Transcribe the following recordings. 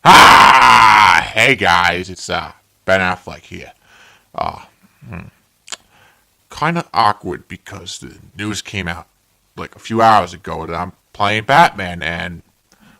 Ah! Hey guys, it's Ben Affleck here. Uh, Kind of awkward because the news came out like a few hours ago that I'm playing Batman, and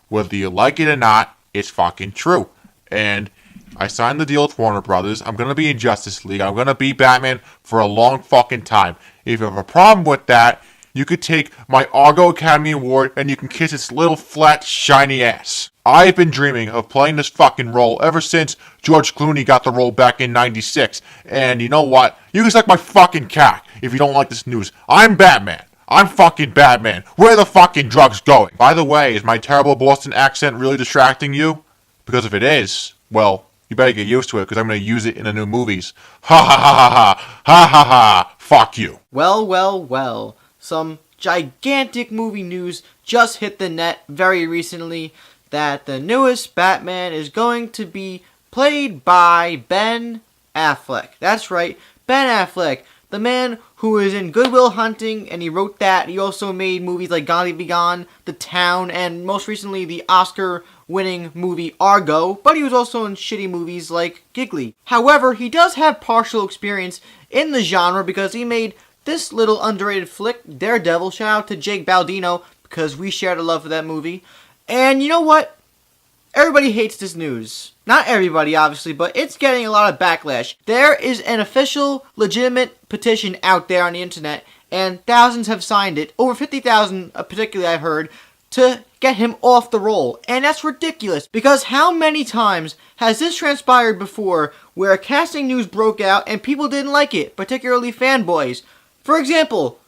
whether you like it or not, it's fucking true. And I signed the deal with Warner Brothers. I'm gonna be in Justice League. I'm gonna be Batman for a long fucking time. If you have a problem with that, you could take my Argo Academy Award and you can kiss its little flat shiny ass. I've been dreaming of playing this fucking role ever since George Clooney got the role back in '96. And you know what? You can suck my fucking cock if you don't like this news. I'm Batman. I'm fucking Batman. Where are the fucking drugs going? By the way, is my terrible Boston accent really distracting you? Because if it is, well, you better get used to it because I'm going to use it in the new movies. Ha ha ha ha ha. Ha ha ha. Fuck you. Well. Some gigantic movie news just hit the net very recently that the newest Batman is going to be played by Ben Affleck. That's right, Ben Affleck, the man who is in Good Will Hunting, and he wrote that. He also made movies like Gone Be Gone, The Town, and most recently the Oscar-winning movie Argo, but he was also in shitty movies like Giggly. However, he does have partial experience in the genre because he made this little underrated flick, Daredevil. Shout out to Jake Baldino because we shared a love for that movie. And you know what? Everybody hates this news. Not everybody, obviously, but it's getting a lot of backlash. There is an official, legitimate petition out there on the internet, and thousands have signed it. Over 50,000, particularly I've heard, to get him off the role. And that's ridiculous, because how many times has this transpired before where casting news broke out and people didn't like it, particularly fanboys? For example,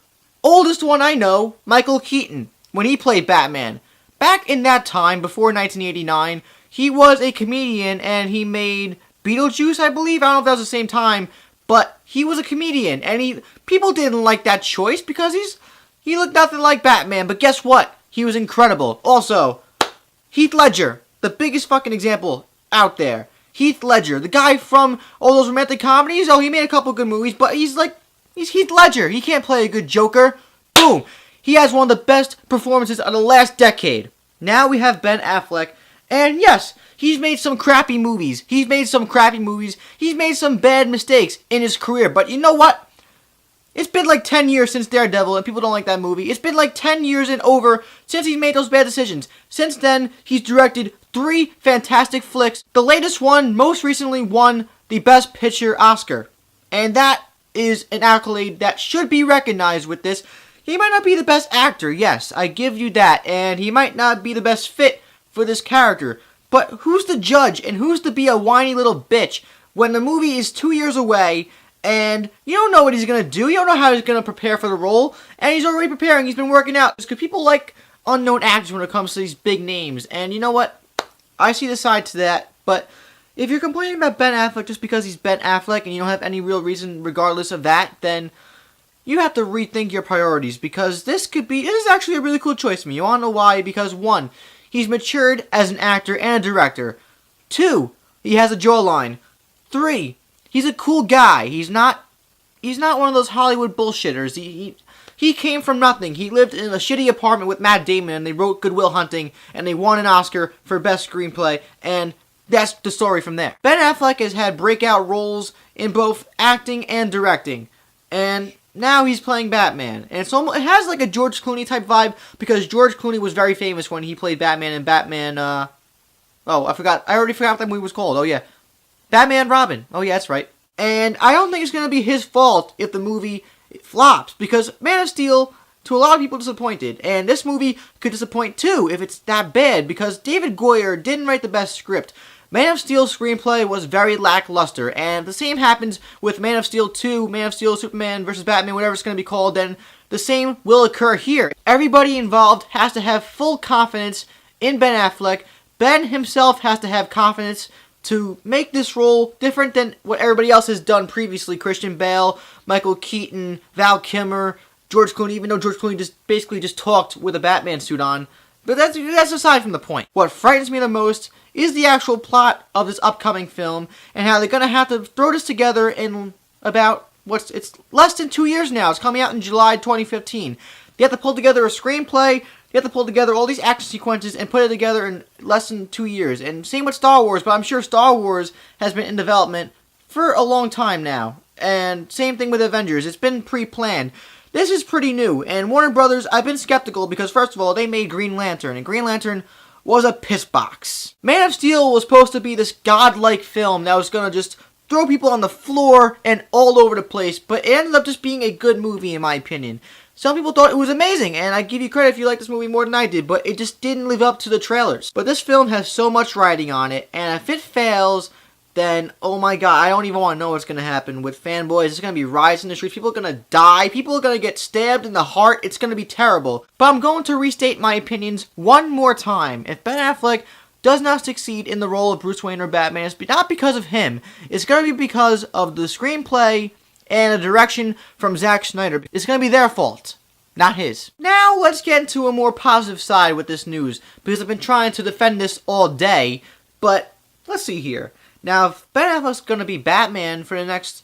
oldest one I know, Michael Keaton, when he played Batman. Back in that time, before 1989, he was a comedian and he made Beetlejuice, I believe. I don't know if that was the same time, but he was a comedian and people didn't like that choice because he looked nothing like Batman. But guess what? He was incredible. Also, Heath Ledger, the biggest fucking example out there. Heath Ledger, the guy from all those romantic comedies. Oh, he made a couple good movies, but he's Heath Ledger. He can't play a good Joker. Boom. He has one of the best performances of the last decade. Now we have Ben Affleck. And yes, he's made some crappy movies. He's made some bad mistakes in his career. But you know what? It's been like 10 years since Daredevil and people don't like that movie. It's been like 10 years and over since he's made those bad decisions. Since then, he's directed 3 fantastic flicks. The latest one most recently won the Best Picture Oscar. And that is an accolade that should be recognized with this. He might not be the best actor, yes, I give you that, and he might not be the best fit for this character, but who's to judge and who's to be a whiny little bitch when the movie is 2 years away and you don't know what he's going to do, you don't know how he's going to prepare for the role, and he's already preparing, he's been working out, because people like unknown actors when it comes to these big names, and you know what, I see the side to that, but if you're complaining about Ben Affleck just because he's Ben Affleck and you don't have any real reason regardless of that, then you have to rethink your priorities because this is actually a really cool choice to me. You want to know why? Because 1, he's matured as an actor and a director. 2, he has a jawline. 3, he's a cool guy. He's not one of those Hollywood bullshitters. He came from nothing. He lived in a shitty apartment with Matt Damon and they wrote Good Will Hunting and they won an Oscar for Best Screenplay and that's the story from there. Ben Affleck has had breakout roles in both acting and directing. And now he's playing Batman. And it has like a George Clooney type vibe because George Clooney was very famous when he played Batman in Batman, I already forgot what that movie was called. Oh yeah. Batman Robin. Oh yeah, that's right. And I don't think it's going to be his fault if the movie flops because Man of Steel, to a lot of people, disappointed. And this movie could disappoint too if it's that bad because David Goyer didn't write the best script. Man of Steel's screenplay was very lackluster, and the same happens with Man of Steel 2, Man of Steel, Superman vs. Batman, whatever it's going to be called, then the same will occur here. Everybody involved has to have full confidence in Ben Affleck. Ben himself has to have confidence to make this role different than what everybody else has done previously. Christian Bale, Michael Keaton, Val Kilmer, George Clooney, even though George Clooney basically just talked with a Batman suit on. But that's aside from the point. What frightens me the most is the actual plot of this upcoming film and how they're going to have to throw this together in about, it's less than 2 years now. It's coming out in July 2015. They have to pull together a screenplay, You have to pull together all these action sequences and put it together in less than 2 years. And same with Star Wars, but I'm sure Star Wars has been in development for a long time now. And same thing with Avengers. It's been pre-planned. This is pretty new. And Warner Brothers, I've been skeptical because, first of all, they made Green Lantern. And Green Lantern was a piss box. Man of Steel was supposed to be this godlike film that was going to just throw people on the floor and all over the place. But it ended up just being a good movie, in my opinion. Some people thought it was amazing, and I give you credit if you like this movie more than I did, but it just didn't live up to the trailers. But this film has so much riding on it, and if it fails, then, oh my god, I don't even want to know what's going to happen with fanboys. It's going to be riots in the streets, people are going to die, people are going to get stabbed in the heart, it's going to be terrible. But I'm going to restate my opinions one more time. If Ben Affleck does not succeed in the role of Bruce Wayne or Batman, it's not because of him. It's going to be because of the screenplay and the direction from Zack Snyder. It's going to be their fault, not his. Now, let's get into a more positive side with this news, because I've been trying to defend this all day, but let's see here. Now, if Ben Affleck's going to be Batman for the next,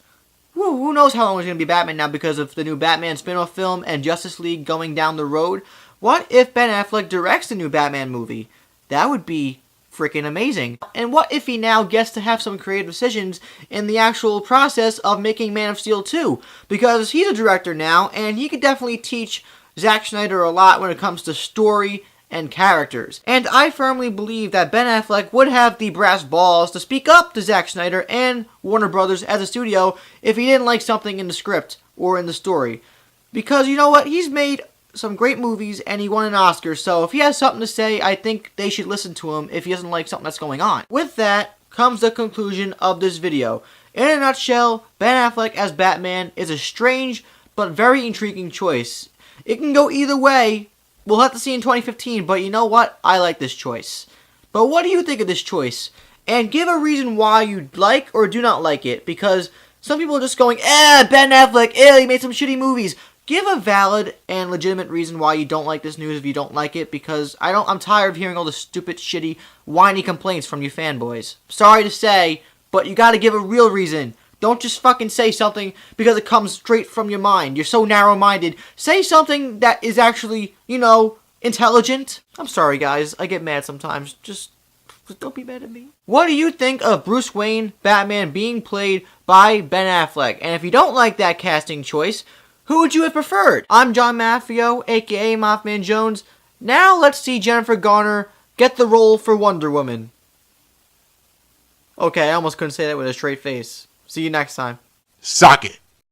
who knows how long he's going to be Batman now because of the new Batman spin-off film and Justice League going down the road. What if Ben Affleck directs the new Batman movie? That would be freaking amazing. And what if he now gets to have some creative decisions in the actual process of making Man of Steel 2? Because he's a director now, and he could definitely teach Zack Snyder a lot when it comes to story and characters. And I firmly believe that Ben Affleck would have the brass balls to speak up to Zack Snyder and Warner Brothers as a studio if he didn't like something in the script or in the story. Because you know what? He's made some great movies and he won an Oscar, so if he has something to say, I think they should listen to him if he doesn't like something that's going on. With that comes the conclusion of this video. In a nutshell, Ben Affleck as Batman is a strange but very intriguing choice. It can go either way. We'll have to see in 2015, but you know what? I like this choice. But what do you think of this choice? And give a reason why you like or do not like it, because some people are just going, Ben Affleck, he made some shitty movies. Give a valid and legitimate reason why you don't like this news if you don't like it, because I'm tired of hearing all the stupid, shitty, whiny complaints from you fanboys. Sorry to say, but you gotta give a real reason. Don't just fucking say something because it comes straight from your mind. You're so narrow-minded. Say something that is actually, intelligent. I'm sorry, guys. I get mad sometimes. Just don't be mad at me. What do you think of Bruce Wayne, Batman, being played by Ben Affleck? And if you don't like that casting choice, who would you have preferred? I'm John Maffio, aka Mothman Jones. Now let's see Jennifer Garner get the role for Wonder Woman. Okay, I almost couldn't say that with a straight face. See you next time. Suck it.